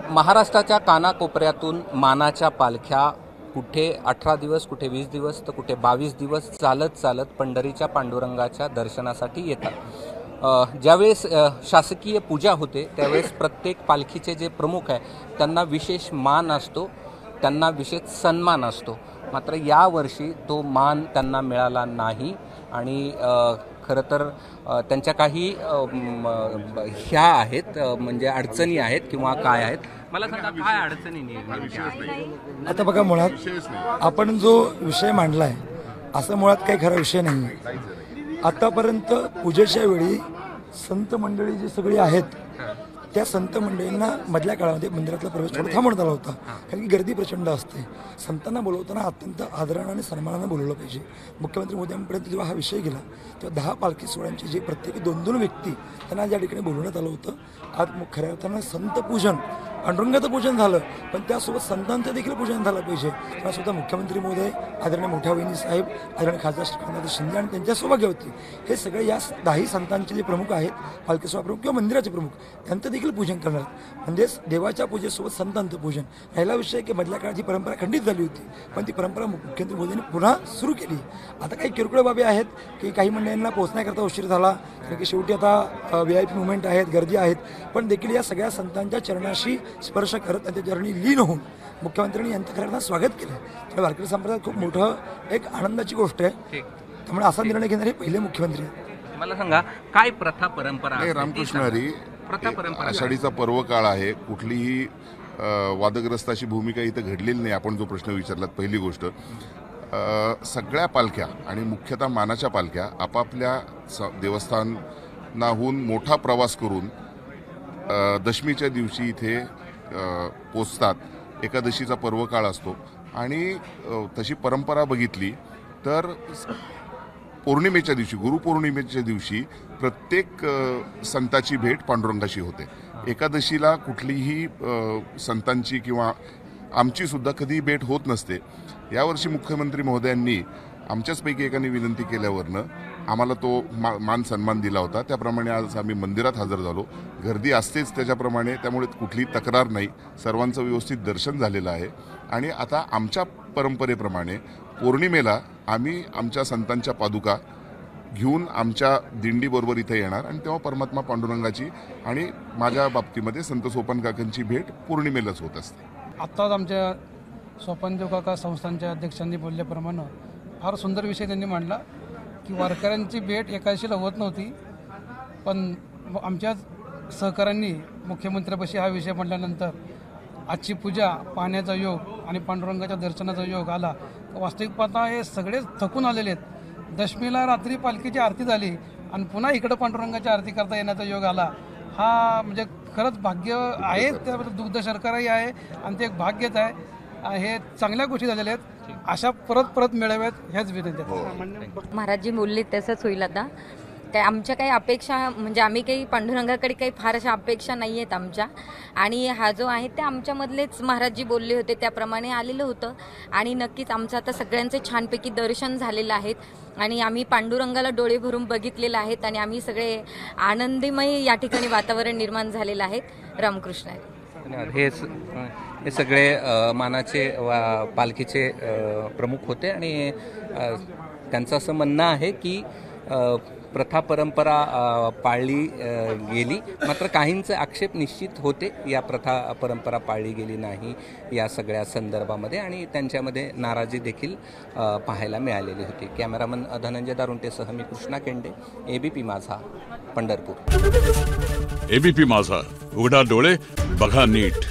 महाराष्ट्राच्या कानाकोपऱ्यातून मानाच्या पालख्या कुठे 18 दिवस, कुठे 20 दिवस, तर कुठे 22 दिवस चालत चालत पंढरीच्या पांडुरंगाच्या दर्शनासाठी येतात। ज्यावेळेस शासकीय पूजा होते त्यावेळेस प्रत्येक पालखीचे जे प्रमुख आहे त्यांना विशेष मान असतो, त्यांना विशेष सन्मान असतो। मात्र यावर्षी तो मान त्यांना मिळाला नाही आणि खरं तर त्यांच्या काही ह्या आहेत म्हणजे अडचणी आहेत किंवा काय आहेत, मला सांगा काय अडचणी? आता बघा, मुळात आपण जो विषय मांडला आहे असं मुळात काही खरा विषय नाही आहे। आतापर्यंत पूजेच्या वेळी संत मंडळी जी सगळी आहेत त्या संत मंडळींना मधल्या काळामध्ये मंदिरातला प्रवेश थोडा थांबवण्यात आला होता, कारण की गर्दी प्रचंड असते। संतांना बोलवताना अत्यंत आदराने आणि सन्मानाने बोलवलं पाहिजे। मुख्यमंत्री मोदयांपर्यंत जेव्हा हा विषय गेला तेव्हा 10 पालखी सोहळ्यांचे जे प्रत्येकी 2-2 व्यक्ती त्यांना ज्या ठिकाणी बोलवण्यात आलं होतं, आज खऱ्या अर्थानं संत पूजन पांडुरंगाचं पूजन झालं, पण त्यासोबत संतांचं देखील पूजन झालं पाहिजे। तेव्हा सुद्धा मुख्यमंत्री महोदय, आदरणीय मोठ्या वहिनी साहेब, आदरणीय खासदार श्रीकांत शिंदे आणि त्यांच्या सौभाग्य होती, हे सगळे या 10 संतांचे जे प्रमुख आहेत, पालखी सोहळा प्रमुख किंवा मंदिराचे प्रमुख, त्यांचं देखील पूजन करणार। म्हणजेच देवाच्या पूजेसोबत संतांचं पूजन। राहिला विषय की मधल्या काळात जी परंपरा खंडित झाली होती, पण ती परंपरा मुख्यमंत्री मोदींनी पुन्हा सुरू केली। आता काही किरकोळ बाबी आहेत की काही मंडळींना पोहोचण्याकरता उशीर झाला, कारण की शेवटी आता VIP मुवमेंट आहेत, गर्दी आहेत, पण देखील या सगळ्या संतांच्या चरणाशी स्पर्श करत त्यांच्या चरणी लीन होऊन मुख्यमंत्र्यांनी यांचं खरं स्वागत केलं। त्यामुळे वारकरी संप्रदायात खूप मोठं एक आनंदाची गोष्ट आहे। त्यामुळे असा निर्णय घेणारे पहिले मुख्यमंत्री आहेत। मला सांगा काय प्रथा परंपरा? रामकृष्ण हरी, प्रथा परंपरा आषाढीचा पर्व काळ आहे, कुठलीही वादग्रस्त अशी भूमिका इथं घडलेली नाही। आपण जो प्रश्न विचारलात, पहिली गोष्ट, सगळ्या पालख्या आणि मुख्यतः मानाच्या पालख्या आपापल्या देवस्थानाहून मोठा प्रवास करून दशमीच्या दिवशी इथे पोचतात। एकादशीचा पर्व काळ असतो आणि तशी परंपरा बघितली तर पौर्णिमेच्या दिवशी, गुरुपौर्णिमेच्या दिवशी प्रत्येक संताची भेट पांडुरंगाशी होते। एकादशीला कुठलीही संतांची किंवा आमची सुद्धा कधी भेट होत नसते। यावर्षी मुख्यमंत्री महोदयांनी आमच्याचपैकी एकाने विनंती केल्यावरनं आम्हाला तो मान सन्मान दिला होता। त्याप्रमाणे आज आम्ही मंदिरात हजर झालो। गर्दी असतेच त्याच्याप्रमाणे, त्यामुळे कुठलीही तक्रार नाही, सर्वांचं व्यवस्थित दर्शन झालेलं आहे। आणि आता आमच्या परंपरेप्रमाणे पौर्णिमेला आम्ही आमच्या संतांच्या पादुका घेऊन आमच्या दिंडीबरोबर इथे येणार आणि तेव्हा परमात्मा पांडुरंगाची आणि माझ्या बाबतीमध्ये संत सोपान काकांची भेट पौर्णिमेलाच होत असते। आत्ताच आमच्या सोपानदेव काका संस्थांच्या अध्यक्षांनी बोलल्याप्रमाणे फार सुंदर विषय त्यांनी मांडला की वारकऱ्यांची भेट एकादशीला होत नव्हती, पण आमच्या सहकाऱ्यांनी मुख्यमंत्र्यापाशी हा विषय मांडल्यानंतर आजची पूजा पाहण्याचा योग आणि पांडुरंगाच्या दर्शनाचा योग आला। वास्तविक पाहता हे सगळेच थकून आलेले आहेत। दशमीला रात्री पालखीची आरती झाली आणि पुन्हा इकडं पांडुरंगाची आरती करता येण्याचा योग आला, हा म्हणजे खरंच भाग्य आहे। त्याबद्दल दुग्ध शर्कराही आहे आणि ते एक भाग्यच आहे। हे चांगल्या गोष्टी झालेल्या आहेत, अशा परत मिळाव्यात ह्याच विनंती। महाराजजी बोलले तसंच होईल। आता काय आमच्या काही अपेक्षा म्हणजे आम्ही काही पांडुरंगाकडे काही फार अशा अपेक्षा नाही आहेत आमच्या, आणि हा जो आहे ते आमच्यामधलेच महाराजजी बोलले होते त्याप्रमाणे आलेलं होतं। आणि नक्कीच आमचं आता सगळ्यांचे छानपैकी दर्शन झालेलं आहेत आणि आम्ही पांडुरंगाला डोळे भरून बघितलेलं आहेत आणि आम्ही सगळे आनंदीमय या ठिकाणी वातावरण निर्माण झालेलं आहे। रामकृष्ण हरी। हे सगळे मानाचे पालखीचे प्रमुख होते आणि त्यांचं असं म्हणणं आहे की प्रथा परंपरा पाळली गेली, मात्र काहींचे आक्षेप निश्चित होते या प्रथा परंपरा पाळली गेली नाही या सगळ्या संदर्भामध्ये, आणि त्यांच्यामध्ये नाराजी देखील पाहायला मिळालेली होती। कॅमेरामन धनंजय दारुंटेसह मी कृष्णा केंडे, ABP माझा, पंढरपूर। ABP माझा, उघडा डोळे बघा नीट।